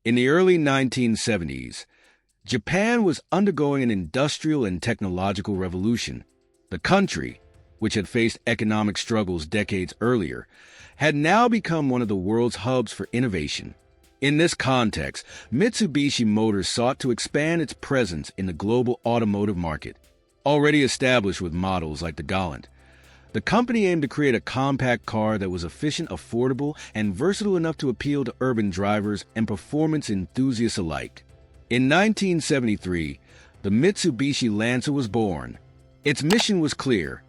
In the early 1970s, Japan was undergoing an industrial and technological revolution. The country, which had faced economic struggles decades earlier, had now become one of the world's hubs for innovation. In this context, Mitsubishi Motors sought to expand its presence in the global automotive market. Already established with models like the Galant, the company aimed to create a compact car that was efficient, affordable, and versatile enough to appeal to urban drivers and performance enthusiasts alike. In 1973, the Mitsubishi Lancer was born. Its mission was clear: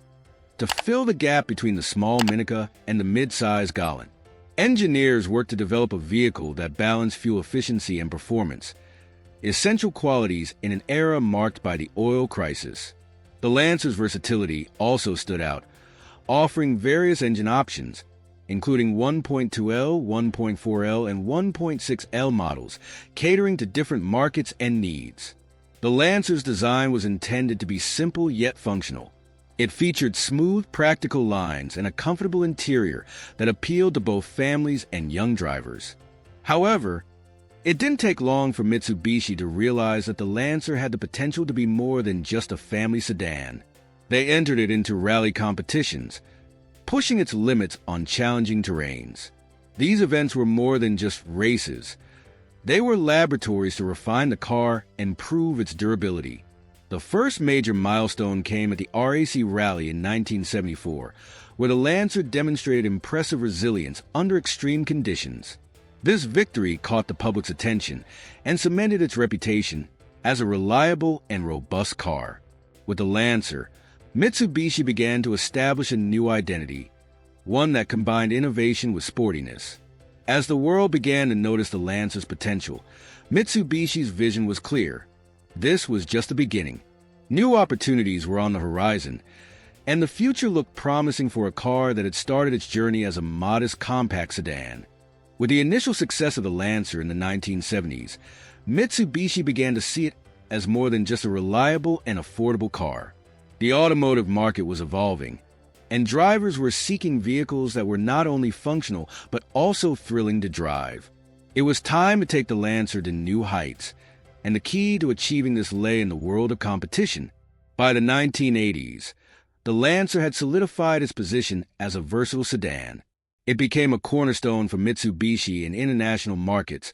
to fill the gap between the small Minica and the mid-size Galant. Engineers worked to develop a vehicle that balanced fuel efficiency and performance, essential qualities in an era marked by the oil crisis. The Lancer's versatility also stood out, offering various engine options, including 1.2L, 1.4L, and 1.6L models, catering to different markets and needs. The Lancer's design was intended to be simple yet functional. It featured smooth, practical lines and a comfortable interior that appealed to both families and young drivers. However, it didn't take long for Mitsubishi to realize that the Lancer had the potential to be more than just a family sedan. They entered it into rally competitions, pushing its limits on challenging terrains. These events were more than just races. They were laboratories to refine the car and prove its durability. The first major milestone came at the RAC Rally in 1974, where the Lancer demonstrated impressive resilience under extreme conditions. This victory caught the public's attention and cemented its reputation as a reliable and robust car. With the Lancer, Mitsubishi began to establish a new identity, one that combined innovation with sportiness. As the world began to notice the Lancer's potential, Mitsubishi's vision was clear. This was just the beginning. New opportunities were on the horizon, and the future looked promising for a car that had started its journey as a modest compact sedan. With the initial success of the Lancer in the 1970s, Mitsubishi began to see it as more than just a reliable and affordable car. The automotive market was evolving, and drivers were seeking vehicles that were not only functional but also thrilling to drive. It was time to take the Lancer to new heights, and the key to achieving this lay in the world of competition. By the 1980s, the Lancer had solidified its position as a versatile sedan. It became a cornerstone for Mitsubishi in international markets,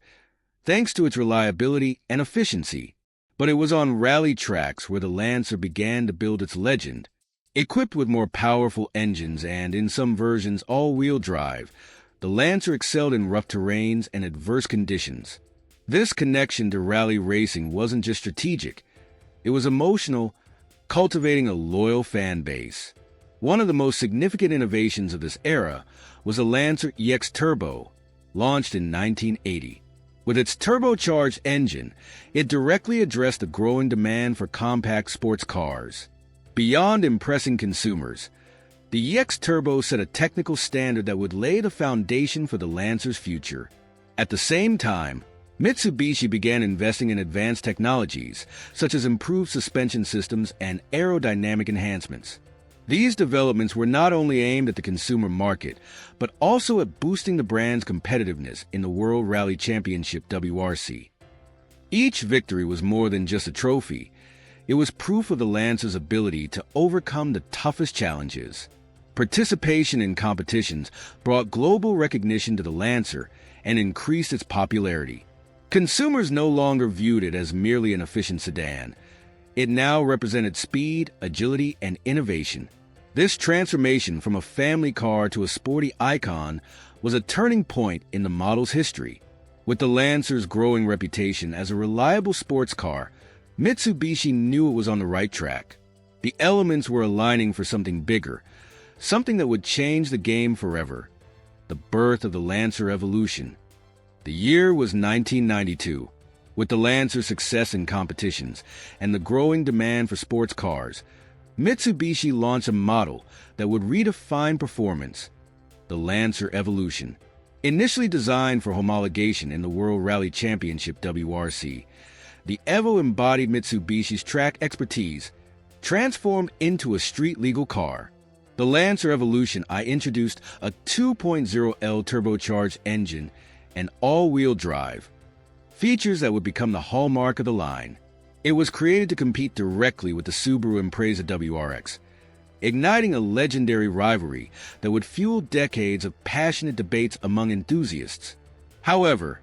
thanks to its reliability and efficiency. But it was on rally tracks where the Lancer began to build its legend. Equipped with more powerful engines and, in some versions, all-wheel drive, the Lancer excelled in rough terrains and adverse conditions. This connection to rally racing wasn't just strategic, it was emotional, cultivating a loyal fan base. One of the most significant innovations of this era was the Lancer EX Turbo, launched in 1980. With its turbocharged engine, it directly addressed the growing demand for compact sports cars. Beyond impressing consumers, the EX Turbo set a technical standard that would lay the foundation for the Lancer's future. At the same time, Mitsubishi began investing in advanced technologies, such as improved suspension systems and aerodynamic enhancements. These developments were not only aimed at the consumer market, but also at boosting the brand's competitiveness in the World Rally Championship WRC. Each victory was more than just a trophy. It was proof of the Lancer's ability to overcome the toughest challenges. Participation in competitions brought global recognition to the Lancer and increased its popularity. Consumers no longer viewed it as merely an efficient sedan. It now represented speed, agility, and innovation. This transformation from a family car to a sporty icon was a turning point in the model's history. With the Lancer's growing reputation as a reliable sports car, Mitsubishi knew it was on the right track. The elements were aligning for something bigger, something that would change the game forever. The birth of the Lancer evolution. The year was 1992. With the Lancer's success in competitions and the growing demand for sports cars, Mitsubishi launched a model that would redefine performance, the Lancer Evolution. Initially designed for homologation in the World Rally Championship WRC, the Evo embodied Mitsubishi's track expertise, transformed into a street-legal car. The Lancer Evolution introduced a 2.0L turbocharged engine and all-wheel drive. features that would become the hallmark of the line. It was created to compete directly with the Subaru Impreza WRX, igniting a legendary rivalry that would fuel decades of passionate debates among enthusiasts. However,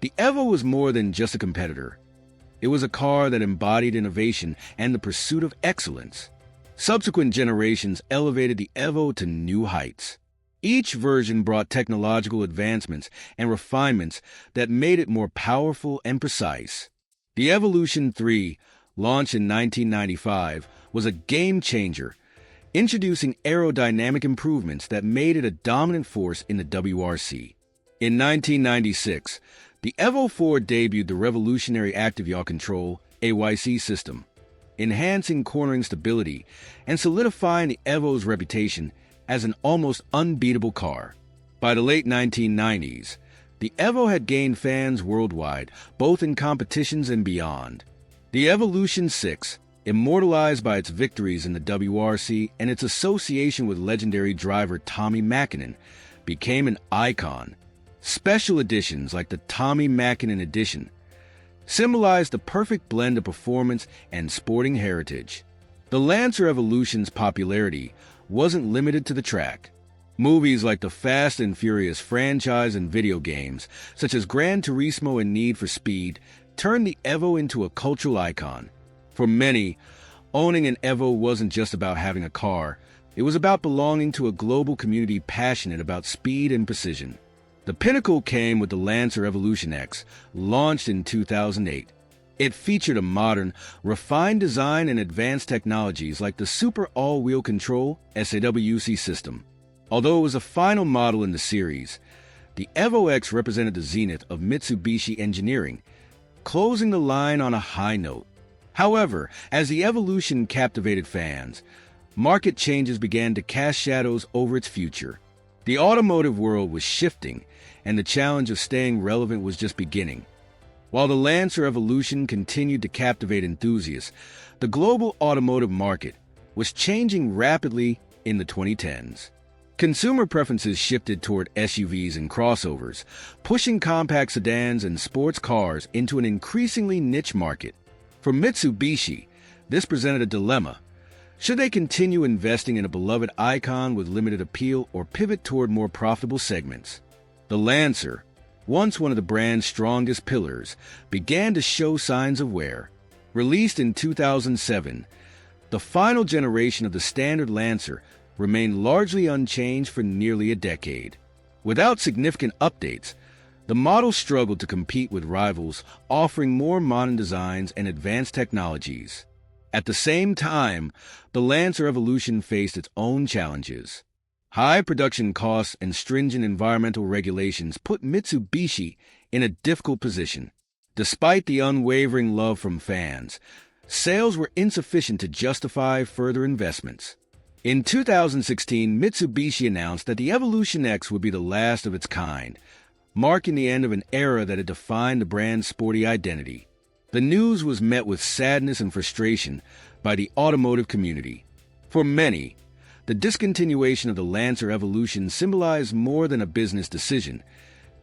the Evo was more than just a competitor. It was a car that embodied innovation and the pursuit of excellence. Subsequent generations elevated the Evo to new heights. Each version brought technological advancements and refinements that made it more powerful and precise. The Evolution 3, launched in 1995, was a game-changer, introducing aerodynamic improvements that made it a dominant force in the WRC. In 1996, the Evo 4 debuted the revolutionary active yaw control AYC system, enhancing cornering stability and solidifying the Evo's reputation as an almost unbeatable car. By the late 1990s, the Evo had gained fans worldwide, both in competitions and beyond. The Evolution 6, immortalized by its victories in the WRC and its association with legendary driver Tommi Mäkinen, became an icon. Special editions like the Tommi Mäkinen Edition symbolized the perfect blend of performance and sporting heritage. The Lancer Evolution's popularity wasn't limited to the track. Movies like the Fast and Furious franchise and video games, such as Gran Turismo and Need for Speed, turned the Evo into a cultural icon. For many, owning an Evo wasn't just about having a car. It was about belonging to a global community passionate about speed and precision. The pinnacle came with the Lancer Evolution X, launched in 2008. It featured a modern, refined design and advanced technologies like the Super All-Wheel Control SAWC system. Although it was the final model in the series, the Evo X represented the zenith of Mitsubishi engineering, closing the line on a high note. However, as the Evolution captivated fans, market changes began to cast shadows over its future. The automotive world was shifting, and the challenge of staying relevant was just beginning. While the Lancer Evolution continued to captivate enthusiasts, the global automotive market was changing rapidly in the 2010s. Consumer preferences shifted toward SUVs and crossovers, pushing compact sedans and sports cars into an increasingly niche market. For Mitsubishi, this presented a dilemma. Should they continue investing in a beloved icon with limited appeal or pivot toward more profitable segments? The Lancer, once one of the brand's strongest pillars, began to show signs of wear. Released in 2007, the final generation of the standard Lancer remained largely unchanged for nearly a decade. Without significant updates, the model struggled to compete with rivals offering more modern designs and advanced technologies. At the same time, the Lancer Evolution faced its own challenges. High production costs and stringent environmental regulations put Mitsubishi in a difficult position. Despite the unwavering love from fans, sales were insufficient to justify further investments. In 2016, Mitsubishi announced that the Evolution X would be the last of its kind, marking the end of an era that had defined the brand's sporty identity. The news was met with sadness and frustration by the automotive community. For many, the discontinuation of the Lancer Evolution symbolized more than a business decision.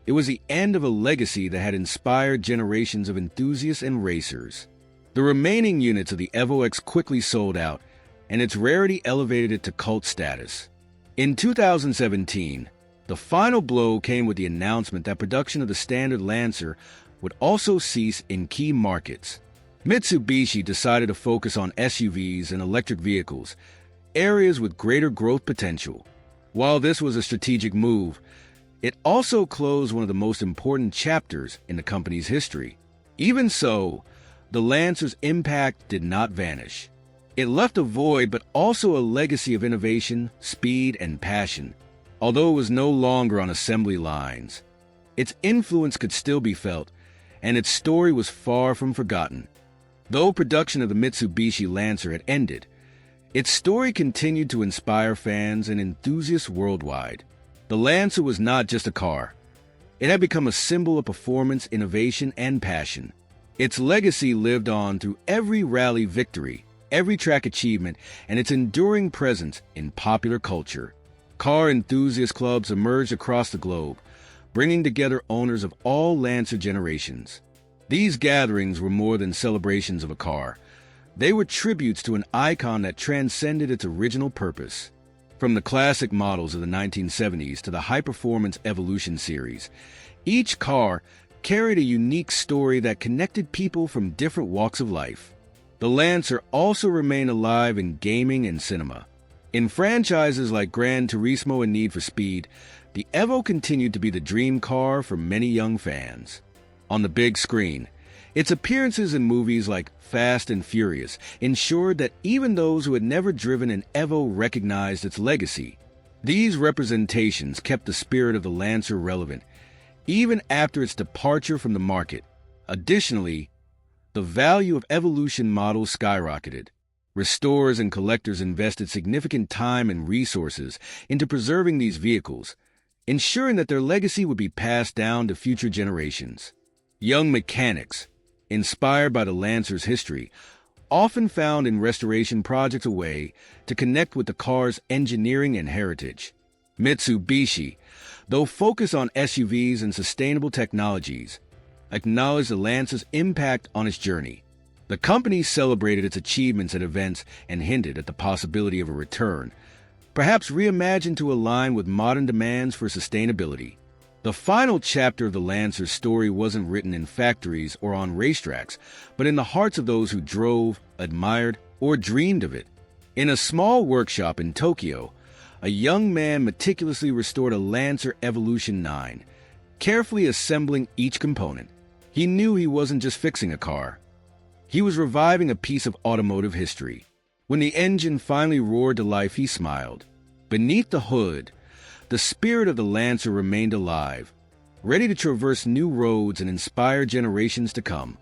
It was the end of a legacy that had inspired generations of enthusiasts and racers. The remaining units of the Evo X quickly sold out, and its rarity elevated it to cult status. In 2017, the final blow came with the announcement that production of the standard Lancer would also cease in key markets. Mitsubishi decided to focus on SUVs and electric vehicles, areas with greater growth potential. While this was a strategic move, it also closed one of the most important chapters in the company's history. Even so, the Lancer's impact did not vanish. It left a void, but also a legacy of innovation, speed, and passion. Although it was no longer on assembly lines, its influence could still be felt, and its story was far from forgotten. Though production of the Mitsubishi Lancer had ended, its story continued to inspire fans and enthusiasts worldwide. The Lancer was not just a car. It had become a symbol of performance, innovation, and passion. Its legacy lived on through every rally victory, every track achievement, and its enduring presence in popular culture. Car enthusiast clubs emerged across the globe, bringing together owners of all Lancer generations. These gatherings were more than celebrations of a car. They were tributes to an icon that transcended its original purpose. From the classic models of the 1970s to the high-performance Evolution series, each car carried a unique story that connected people from different walks of life. The Lancer also remained alive in gaming and cinema. In franchises like Gran Turismo and Need for Speed, the Evo continued to be the dream car for many young fans. On the big screen, its appearances in movies like Fast and Furious ensured that even those who had never driven an Evo recognized its legacy. These representations kept the spirit of the Lancer relevant, even after its departure from the market. Additionally, the value of Evolution models skyrocketed. Restorers and collectors invested significant time and resources into preserving these vehicles, ensuring that their legacy would be passed down to future generations. Young mechanics, inspired by the Lancer's history, often found in restoration projects a way to connect with the car's engineering and heritage. Mitsubishi, though focused on SUVs and sustainable technologies, acknowledged the Lancer's impact on its journey. The company celebrated its achievements at events and hinted at the possibility of a return, perhaps reimagined to align with modern demands for sustainability. The final chapter of the Lancer's story wasn't written in factories or on racetracks, but in the hearts of those who drove, admired, or dreamed of it. In a small workshop in Tokyo, a young man meticulously restored a Lancer Evolution 9, carefully assembling each component. He knew he wasn't just fixing a car. He was reviving a piece of automotive history. When the engine finally roared to life, he smiled. Beneath the hood, the spirit of the Lancer remained alive, ready to traverse new roads and inspire generations to come.